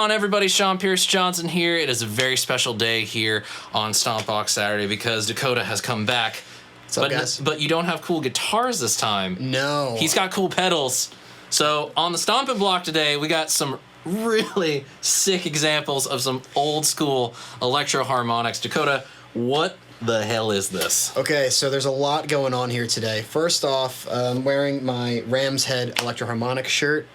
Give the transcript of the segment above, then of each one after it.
on, everybody? SeanPierceJohnson here. It is a very special day here on Stompbox Saturday because Dakota has come back. What's up, guys? But you don't have cool guitars this time. No. He's got cool pedals. So on the Stompin' Block today, we got some really sick examples of some old school Electro Harmonix. Dakota, what the hell is this? Okay, so there's a lot going on here today. First off, I'm wearing my Ram's Head Electro Harmonix shirt.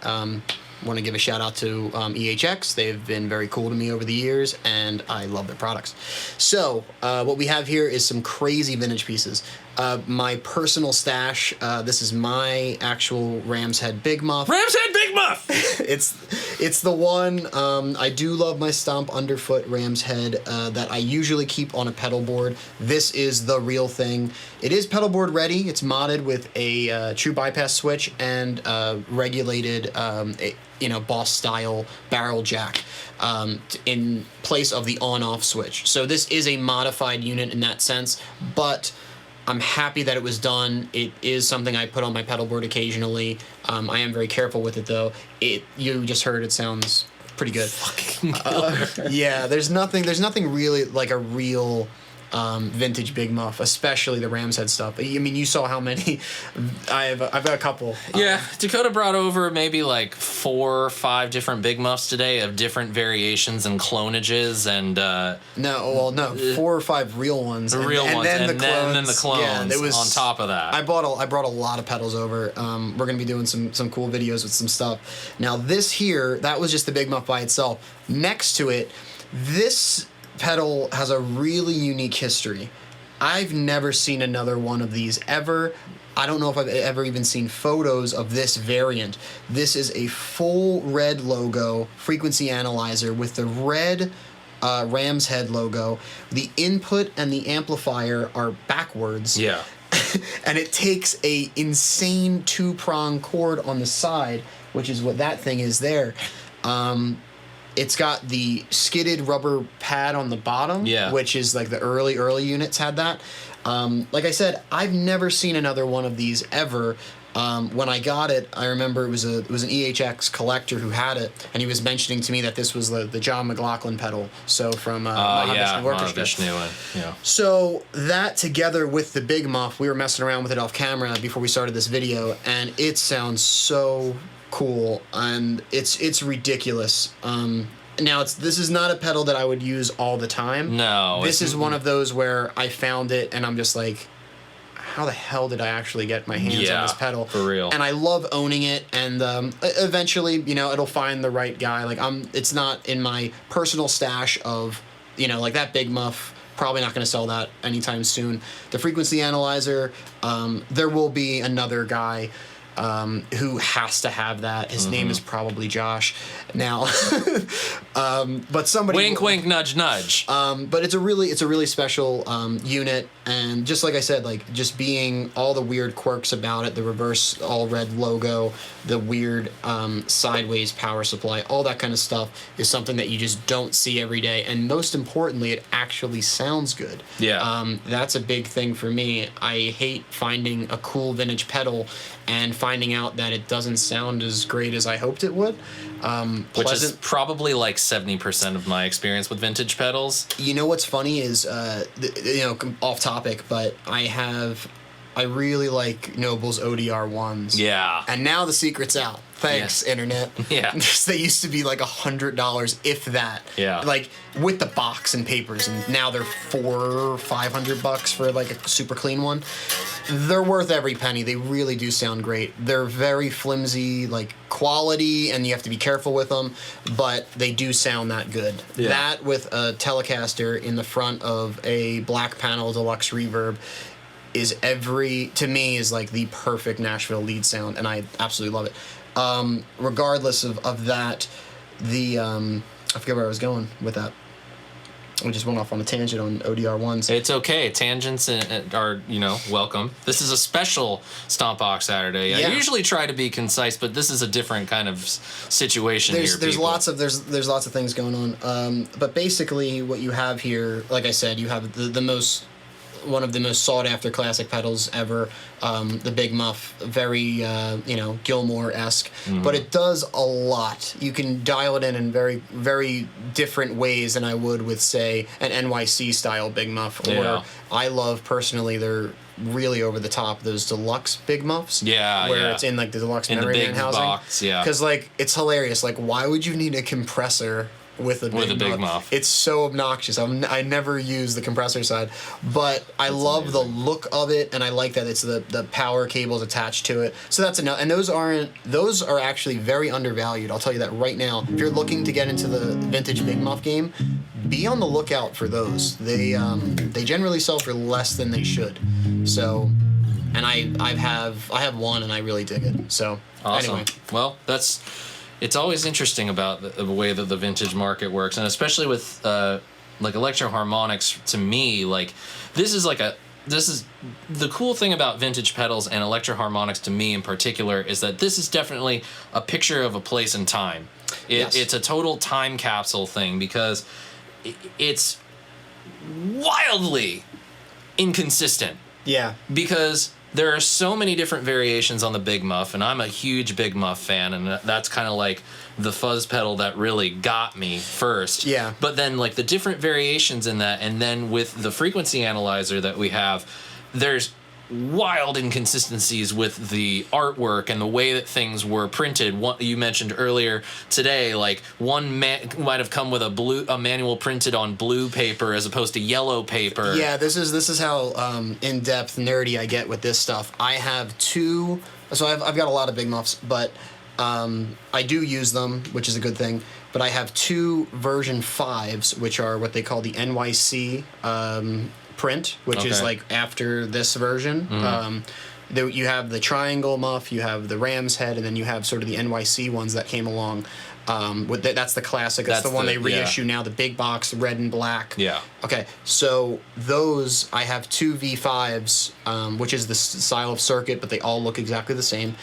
Want to give a shout out to EHX. They've been very cool to me over the years, and I love their products. So what we have here is some crazy vintage pieces. My personal stash. This is my actual Ram's Head Big Muff. Ram's Head Big Muff! It's the one. I do love my Stomp Underfoot Ram's Head that I usually keep on a pedal board. This is the real thing. It is pedal board ready. It's modded with a true bypass switch and regulated Boss style barrel jack in place of the on-off switch. So this is a modified unit in that sense, but I'm happy that it was done. It is something I put on my pedal board occasionally. I am very careful with it though. You just heard it sounds pretty good. Fucking killer. Yeah, there's nothing really like a real vintage Big Muff, especially the Ram's Head stuff. I mean, you saw how many. I've got a couple. Yeah, Dakota brought over maybe like 4 or 5 different Big Muffs today of different variations and clonages and. No, 4 or 5 real ones. The real ones, and then the clones. Yeah, it was, on top of that. I brought a lot of pedals over. We're gonna be doing some cool videos with some stuff. Now this here, that was just the Big Muff by itself. Next to it, this pedal has a really unique history. I've never seen another one of these ever. I don't know if I've ever even seen photos of this variant. This is a full red logo frequency analyzer with the red Ram's Head logo. The input and the amplifier are backwards. Yeah. And it takes a insane 2-prong cord on the side, which is what that thing is there. It's got the skidded rubber pad on the bottom, which is like the early units had that. Like I said, I've never seen another one of these ever. When I got it, I remember it was an EHX collector who had it, and he was mentioning to me that this was the John McLaughlin pedal. So from Mahavishnu Orchestra. Yeah. So that together with the Big Muff, we were messing around with it off camera before we started this video, and it sounds so cool, and it's ridiculous. Now this is not a pedal that I would use all the time. No. This is one of those where I found it and I'm just like, how the hell did I actually get my hands on this pedal? For real. And I love owning it, and eventually, it'll find the right guy. Like it's not in my personal stash of, like that Big Muff. Probably not going to sell that anytime soon. The frequency analyzer, there will be another guy who has to have that. His name is probably Josh. Now, but somebody. Wink, wink, nudge, nudge. But it's a really special unit, and just like I said, like just being all the weird quirks about it, the reverse all red logo, the weird sideways power supply, all that kind of stuff is something that you just don't see every day, and most importantly, it actually sounds good. Yeah. That's a big thing for me. I hate finding a cool vintage pedal and finding out that it doesn't sound as great as I hoped it would. Which is probably like 70% of my experience with vintage pedals. You know what's funny is, off topic, but I really like Noble's ODR ones. Yeah. And now the secret's out. Thanks, Internet. Yeah. They used to be like $100, if that. Yeah. Like with the box and papers, and now they're $400 or $500 for like a super clean one. They're worth every penny. They really do sound great. They're very flimsy, like quality, and you have to be careful with them, but they do sound that good. Yeah. That with a Telecaster in the front of a black panel deluxe reverb is to me is like the perfect Nashville lead sound, and I absolutely love it. Regardless of that, I forget where I was going with that. I just went off on a tangent on ODR ones. It's okay. Tangents are, welcome. This is a special Stompbox Saturday. Yeah. I usually try to be concise, but this is a different kind of situation here. There's lots of things going on. But basically, what you have here, like I said, you have the most one of the most sought after classic pedals ever. The Big Muff, very Gilmore-esque, but it does a lot. You can dial it in very, very different ways than I would with, say, an NYC style Big Muff. Or I love personally they're really over the top those deluxe Big Muffs. Where it's in like the deluxe memory man housing. Box, because like it's hilarious. Like, why would you need a compressor with a big muff? It's so obnoxious. I never use the compressor side, but I love the look of it, and I like that it's the power cables attached to it. So that's enough. And those are actually very undervalued. I'll tell you that right now. If you're looking to get into the vintage Big Muff game, be on the lookout for those. They generally sell for less than they should. So, and I have one, and I really dig it. So awesome. Anyway, well, it's always interesting about the way that the vintage market works, and especially with like Electro Harmonix. To me, like this is the cool thing about vintage pedals and Electro Harmonix to me in particular is that this is definitely a picture of a place and time. It's a total time capsule thing because it's wildly inconsistent. Yeah. Because there are so many different variations on the Big Muff, and I'm a huge Big Muff fan, and that's kind of like the fuzz pedal that really got me first. Yeah. But then like the different variations in that, and then with the frequency analyzer that we have, there's wild inconsistencies with the artwork and the way that things were printed. One you mentioned earlier today, like one might have come with a manual printed on blue paper as opposed to yellow paper. Yeah, this is how in depth nerdy I get with this stuff. I have two, so I've got a lot of Big Muffs, but I do use them, which is a good thing. But I have two version 5s, which are what they call the NYC print, which is like after this version. You have the triangle muff, you have the ram's head, and then you have sort of the NYC ones that came along. That's the classic. That's the one they reissue now, the big box, red and black. Yeah. Okay, so those, I have two V5s, which is the style of circuit, but they all look exactly the same.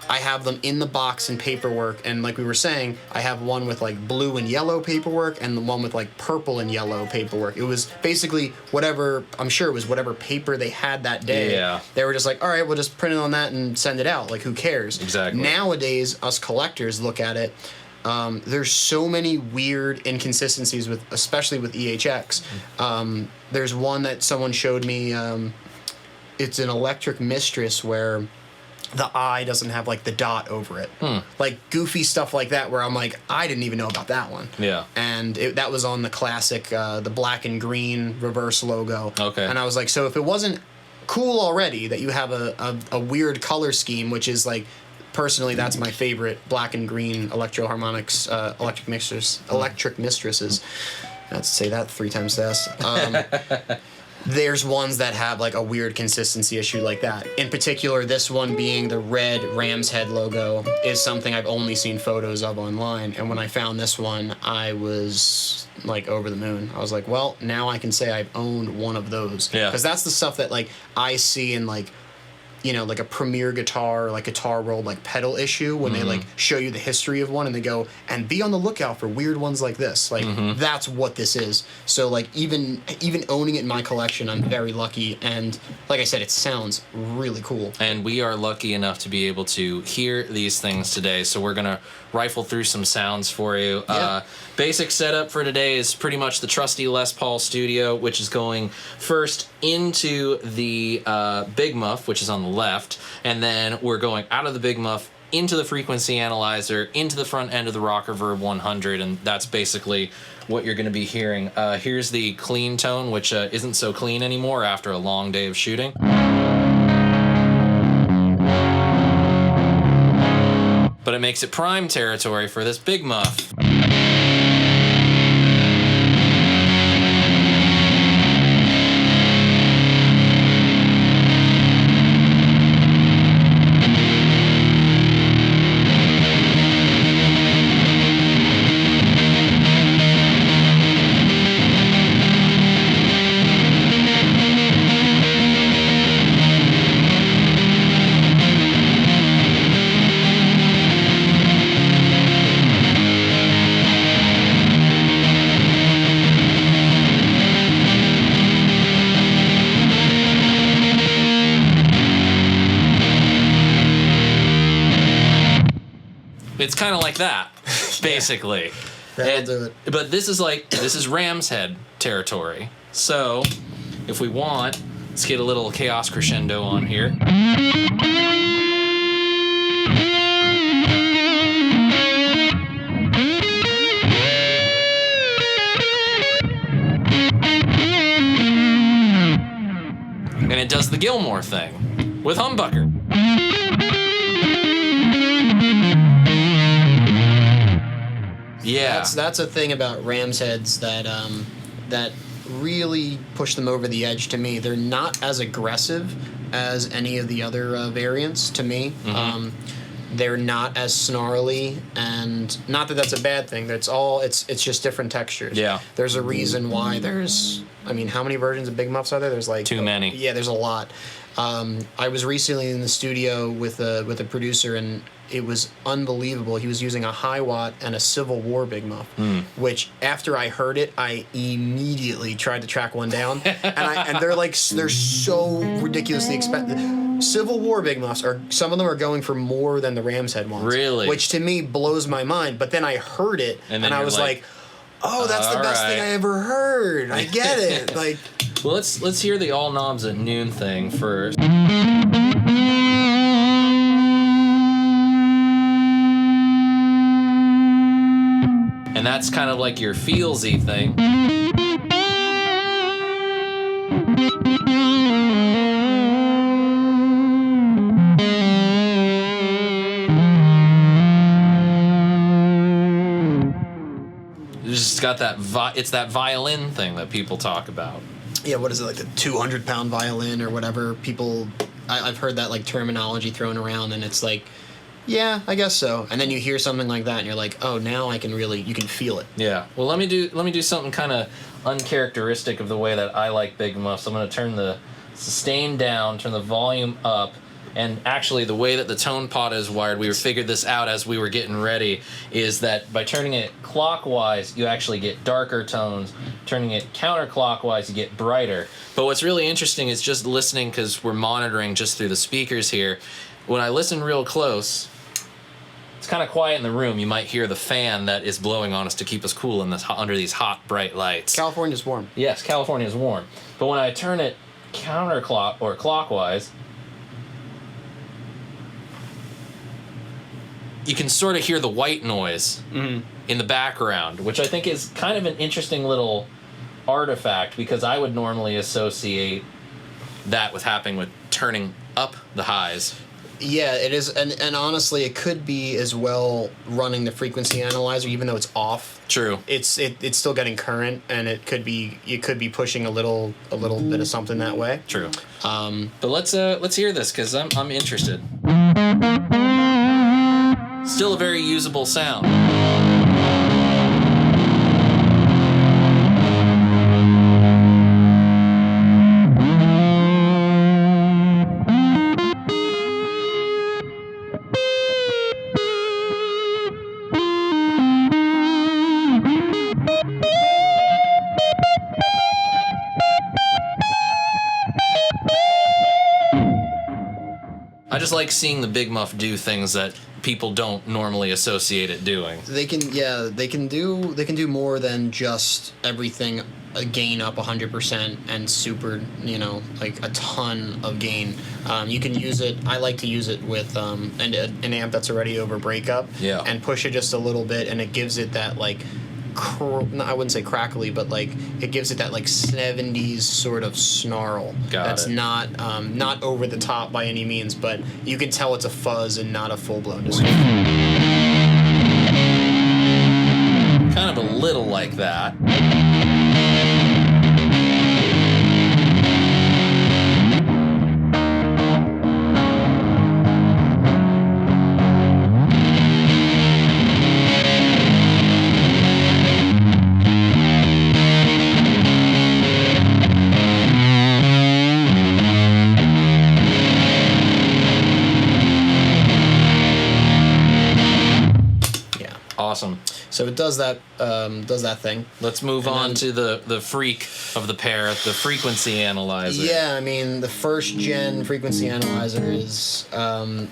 I have them in the box and paperwork, and like we were saying, I have one with like blue and yellow paperwork and the one with like purple and yellow paperwork. It was basically whatever, I'm sure it was whatever paper they had that day. Yeah. They were just like, all right, we'll just print it on that and send it out. Like, who cares? Exactly. Nowadays, us collectors look at it. There's so many weird inconsistencies especially with EHX. There's one that someone showed me. It's an Electric Mistress where the eye doesn't have like the dot over it. Like goofy stuff like that where I'm like, I didn't even know about that one. Yeah. And that was on the classic, the black and green reverse logo. Okay. And I was like, so if it wasn't cool already that you have a weird color scheme, which is like, personally, that's my favorite black and green Electro Harmonix, Electric Mistresses. I have to say that 3 times fast. There's ones that have like a weird consistency issue like that. In particular, this one being the red ram's head logo is something I've only seen photos of online. And when I found this one, I was like over the moon. I was like, well, now I can say I've owned one of those. Yeah. Because that's the stuff that like I see in like, you know, like a Premier guitar or like Guitar World like pedal issue when they like show you the history of one and they go, and be on the lookout for weird ones like this. Like that's what this is. So like even owning it in my collection, I'm very lucky, and like I said, it sounds really cool. And we are lucky enough to be able to hear these things today, so we're gonna rifle through some sounds for you. Yeah. Basic setup for today is pretty much the trusty Les Paul Studio, which is going first into the Big Muff, which is on the left, and then we're going out of the Big Muff into the frequency analyzer, into the front end of the Rocker Verb 100, and that's basically what you're going to be hearing. Here's the clean tone, which isn't so clean anymore after a long day of shooting. But it makes it prime territory for this Big Muff. It's kind of like that, basically. That'll do it. But this is Ram's Head territory. So, if we want, let's get a little chaos crescendo on here. And it does the Gilmore thing with humbucker. Yeah, that's a thing about Ram's heads that that really push them over the edge to me. They're not as aggressive as any of the other variants to me. Mm-hmm. They're not as snarly, and not that that's a bad thing. It's just different textures. Yeah. There's a reason why there's. I mean, how many versions of Big Muffs are there? There's like too many. Yeah, there's a lot. I was recently in the studio with a producer, and it was unbelievable. He was using a high watt and a Civil War Big Muff, which after I heard it, I immediately tried to track one down, and they're so ridiculously expensive. Civil War Big Muffs some of them are going for more than the Ram's Head ones. Really? Which to me blows my mind. But then I heard it, and I was like, oh, that's the best thing I ever heard. I get it. Like, well, let's hear the all knobs at noon thing first. And that's kind of like your feelsy thing. It's got that it's that violin thing that people talk about. Yeah, what is it, like the 200-pound violin or whatever? I've heard that like terminology thrown around, and it's like, yeah, I guess so. And then you hear something like that, and you're like, oh, now you can feel it. Yeah. Well, let me do something kind of uncharacteristic of the way that I like Big Muffs. I'm going to turn the sustain down, turn the volume up. And actually, the way that the tone pot is wired, we figured this out as we were getting ready, is that by turning it clockwise, you actually get darker tones. Turning it counterclockwise, you get brighter. But what's really interesting is just listening, because we're monitoring just through the speakers here. When I listen real close, it's kind of quiet in the room. You might hear the fan that is blowing on us to keep us cool under these hot, bright lights. California's warm. Yes, California's warm. But when I turn it clockwise, you can sort of hear the white noise in the background, which I think is kind of an interesting little artifact, because I would normally associate that with happening with turning up the highs. Yeah, it is, and honestly, it could be as well running the frequency analyzer, even though it's off. True. It's still getting current, and it could be pushing a little bit of something that way. True. But let's hear this, because I'm interested. Still a very usable sound. I just like seeing the Big Muff do things that people don't normally associate it doing. They can do more than just everything gain up 100% and super, like a ton of gain. You can use it. I like to use it with an amp that's already over breakup. Yeah. And push it just a little bit, and it gives it that like. I wouldn't say crackly, but like it gives it that like 70s sort of snarl. That's not over the top by any means, but you can tell it's a fuzz and not a full-blown distortion. Kind of a little like that. Awesome. So it does that thing. Let's move on to the freak of the pair, the frequency analyzer. Yeah, I mean, the first gen frequency analyzer is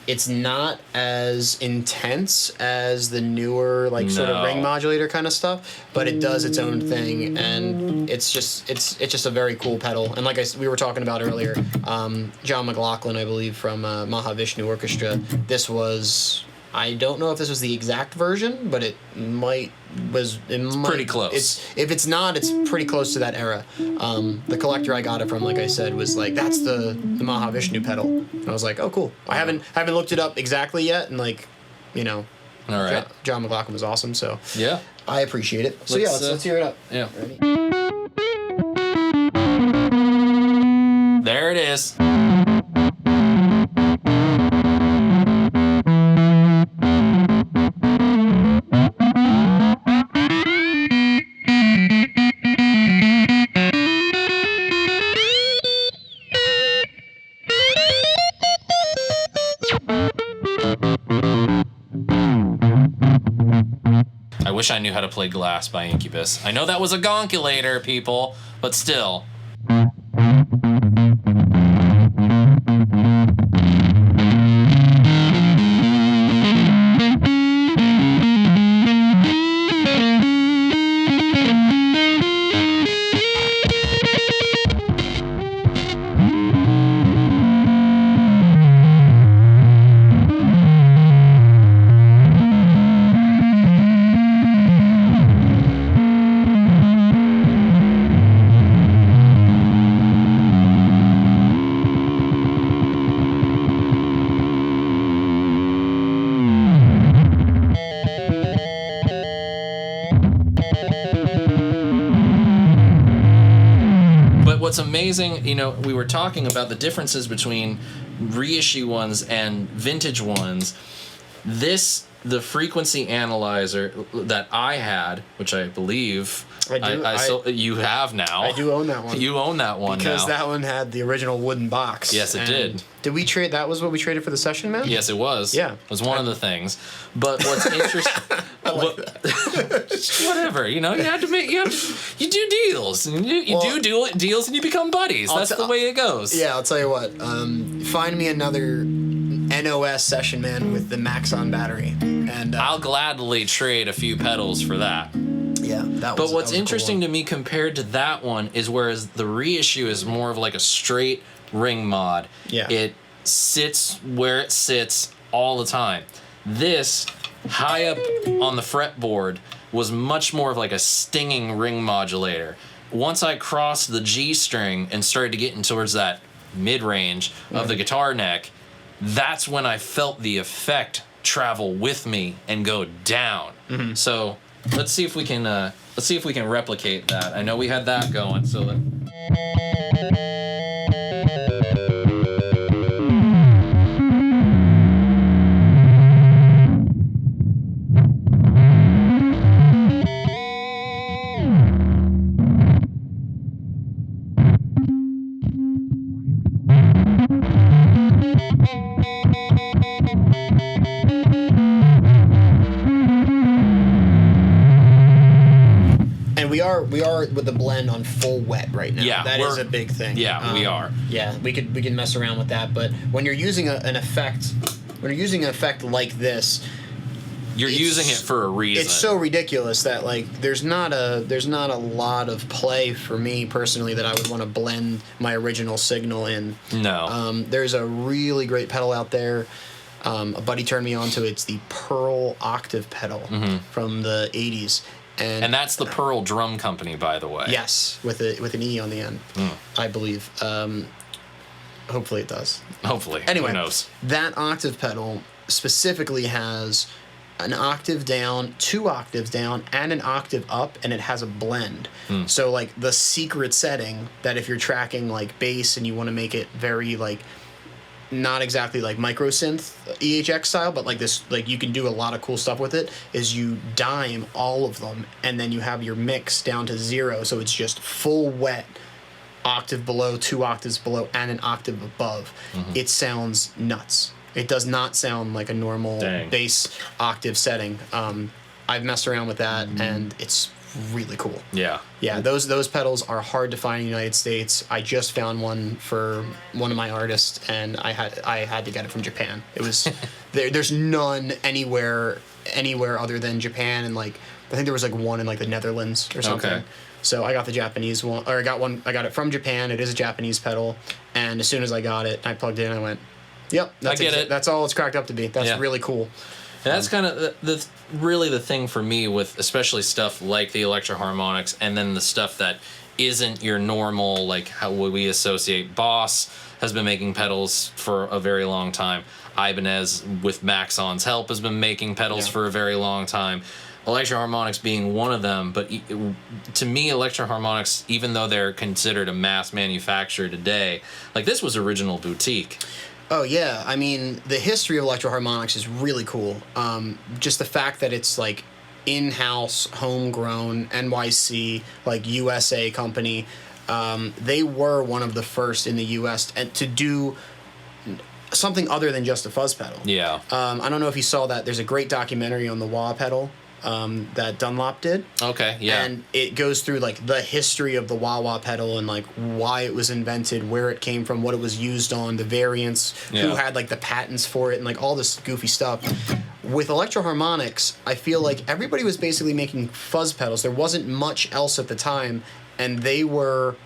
it's not as intense as the newer sort of ring modulator kind of stuff, but it does its own thing, and it's just a very cool pedal. And like we were talking about earlier, John McLaughlin, I believe, from Mahavishnu Orchestra, this was, I don't know if this was the exact version, but it might pretty close. If it's not, it's pretty close to that era. The collector I got it from, like I said, was like, that's the Mahavishnu pedal, and I was like, oh cool. I haven't looked it up exactly yet, and all right. John McLaughlin was awesome, so yeah, I appreciate it. So let's hear it up. Yeah. Ready? There it is. I wish I knew how to play Glass by Incubus. I know that was a gonkulator, people, but still. What's amazing, we were talking about the differences between reissue ones and vintage ones. The frequency analyzer that I had, which I believe you have now. I do own that one. You own that one because now. that one had the original wooden box. Yes, it did. Did we trade? That was what we traded for the Session Man? Yes, it was. Yeah. It was one of the things. But what's interesting... whatever, you have to make... You do deals. And you do deals and you become buddies. That's the way it goes. Yeah, I'll tell you what. Find me another NOS Session Man with the Maxon battery. And I'll gladly trade a few pedals for that. Yeah, But what's interesting to me compared to that one is whereas the reissue is more of like a straight ring mod. Yeah. It sits where it sits all the time. This, high up on the fretboard, was much more of like a stinging ring modulator. Once I crossed the G string and started to get in towards that mid-range of the guitar neck, that's when I felt the effect travel with me and go down. Mm-hmm. So let's see if we can replicate that. I know we had that going, so we are with the blend on full wet right now. Yeah, that is a big thing. Yeah, we are. Yeah, we can mess around with that, but when you're using an effect like this, you're using it for a reason. It's so ridiculous that there's not a lot of play for me personally that I would want to blend my original signal in. No. There's a really great pedal out there. A buddy turned me on to it's the Pearl Octave pedal from the 80s. And that's the Pearl Drum Company, by the way. Yes, with an E on the end, I believe. Hopefully it does. Hopefully. Anyway, who knows? That octave pedal specifically has an octave down, 2 octaves down, and an octave up, and it has a blend. So the secret setting that if you're tracking bass and you want to make it very not exactly micro synth EHX style, but this you can do a lot of cool stuff with it, is you dime all of them and then you have your mix down to 0, so it's just full wet, octave below, 2 octaves below, and an octave above. It sounds nuts. It does not sound like a normal bass octave setting. I've messed around with that, and it's really cool. Yeah. Yeah, those pedals are hard to find in the United States. I just found one for one of my artists, and I had to get it from Japan. It was there's none anywhere other than Japan, and like I think there was like one in like the Netherlands or something. Okay. So I got the Japanese one, or I got it from Japan. It is a Japanese pedal, and as soon as I got it, I plugged it in. I went, "Yep, that's it. That's all it's cracked up to be. That's really cool." And that's kind of really the thing for me with especially stuff like the Electro Harmonix, and then the stuff that isn't your normal, like how we associate. Boss has been making pedals for a very long time. Ibanez, with Maxon's help, has been making pedals for a very long time. Electro Harmonix being one of them, but to me, Electro Harmonix, even though they're considered a mass manufacturer today, like this was original boutique. Oh yeah, I mean the history of Electro Harmonix is really cool. Just the fact that it's like in-house, homegrown, NYC, like USA company. They were one of the first in the US to do something other than just a fuzz pedal. Yeah. I don't know if you saw that. There's a great documentary on the wah pedal that Dunlop did. Okay, yeah. And it goes through like the history of the wah-wah pedal and like why it was invented, where it came from, what it was used on, the variants, who had like the patents for it, and like all this goofy stuff. With Electro Harmonix, I feel like everybody was basically making fuzz pedals. There wasn't much else at the time, and they were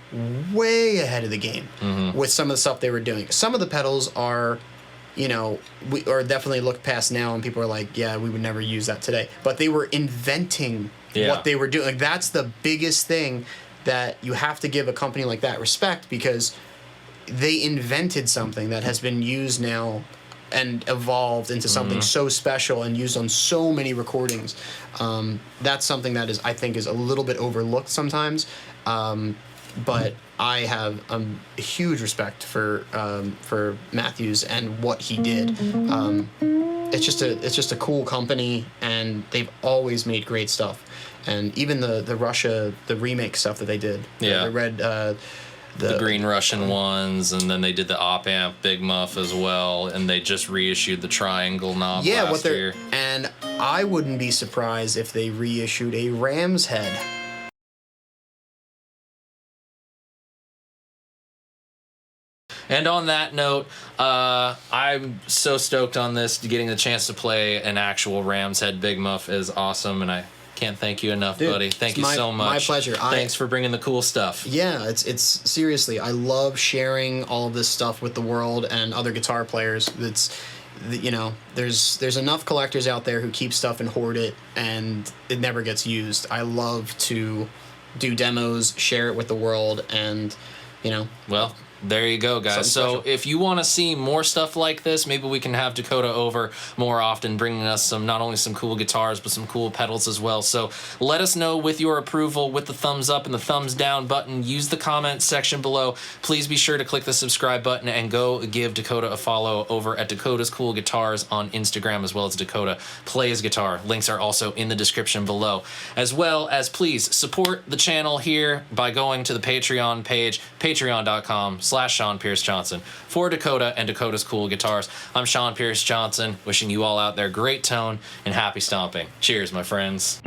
way ahead of the game with some of the stuff they were doing. Some of the pedals are, we are definitely looked past now, and people are like, yeah, we would never use that today. But they were inventing what they were doing. Like that's the biggest thing that you have to give a company like that respect, because they invented something that has been used now and evolved into something so special and used on so many recordings. That's something that I think is a little bit overlooked sometimes. But I have a huge respect for Matthews and what he did. It's just a cool company, and they've always made great stuff. And even the Russia, the remake stuff that they did. Yeah. The red the Green Russian ones, and then they did the op amp Big Muff as well, and they just reissued the triangle knob last year. And I wouldn't be surprised if they reissued a Ram's head. And on that note, I'm so stoked on this. Getting the chance to play an actual Ram's Head Big Muff is awesome, and I can't thank you enough, dude, buddy. Thank you so much. My pleasure. Thanks for bringing the cool stuff. Yeah, it's seriously, I love sharing all of this stuff with the world and other guitar players. There's enough collectors out there who keep stuff and hoard it, and it never gets used. I love to do demos, share it with the world, and Well, there you go, guys. So if you want to see more stuff like this, maybe we can have Dakota over more often, bringing us not only some cool guitars, but some cool pedals as well. So let us know with your approval, with the thumbs up and the thumbs down button. Use the comment section below. Please be sure to click the subscribe button and go give Dakota a follow over at Dakota's Cool Guitars on Instagram, as well as Dakota Plays Guitar. Links are also in the description below. As well as please support the channel here by going to the Patreon page, patreon.com/SeanPierceJohnson. For Dakota and Dakota's Cool Guitars, I'm Sean Pierce Johnson, wishing you all out there great tone and happy stomping. Cheers, my friends.